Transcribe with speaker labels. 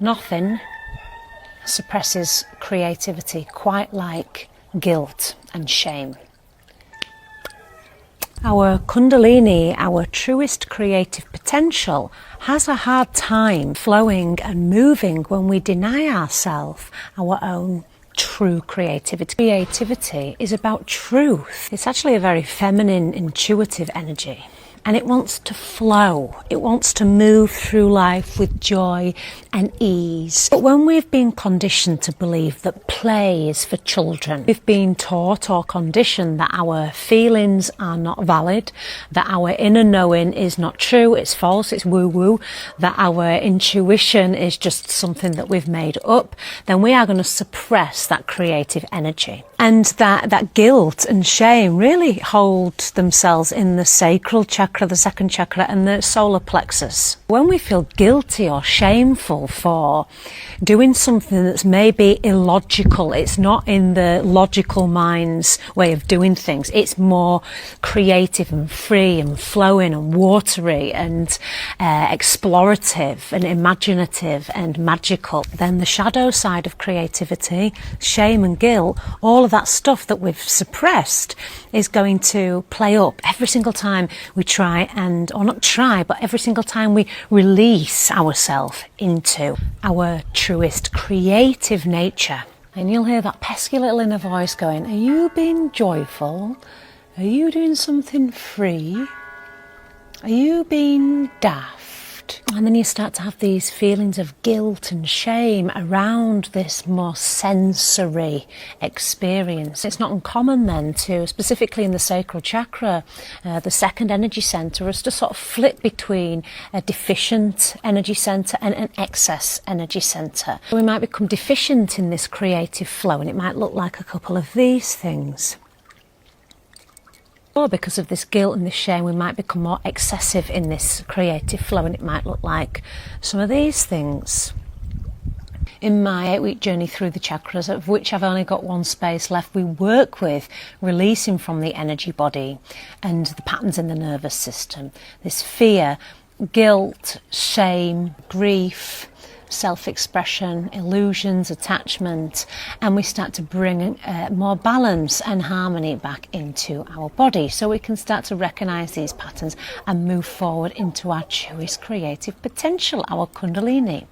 Speaker 1: Nothing suppresses creativity quite like guilt and shame. Our kundalini, our truest creative potential, has a hard time flowing and moving when we deny ourselves our own true creativity. Creativity is about truth. It's actually a very feminine, intuitive energy. And it wants to flow. It wants to move through life with joy and ease. But when we've been conditioned to believe that play is for children, we've been taught or conditioned that our feelings are not valid, that our inner knowing is not true, it's false, it's woo-woo, that our intuition is just something that we've made up, then we are going to suppress that creative energy. And that guilt and shame really hold themselves in the sacral chakra, the second chakra, and the solar plexus. When we feel guilty or shameful for doing something that's maybe illogical, it's not in the logical mind's way of doing things, it's more creative and free and flowing and watery and explorative and imaginative and magical, then the shadow side of creativity, shame and guilt, all of that stuff that we've suppressed is going to play up every single time we try and, or not try, but every single time we release ourselves into our truest creative nature. And you'll hear that pesky little inner voice going, are you being joyful? Are you doing something free? Are you being daft? And then you start to have these feelings of guilt and shame around this more sensory experience. It's not uncommon then to, specifically in the sacral chakra, the second energy centre, us to sort of flip between a deficient energy centre and an excess energy centre. We might become deficient in this creative flow, and it might look like a couple of these things. Or because of this guilt and this shame, we might become more excessive in this creative flow, and it might look like some of these things. In my 8-week journey through the chakras, of which I've only got one space left, we work with releasing from the energy body and the patterns in the nervous system. This fear, guilt, shame, grief, self-expression, illusions, attachment, and we start to bring more balance and harmony back into our body, so we can start to recognize these patterns and move forward into our truest creative potential, our kundalini.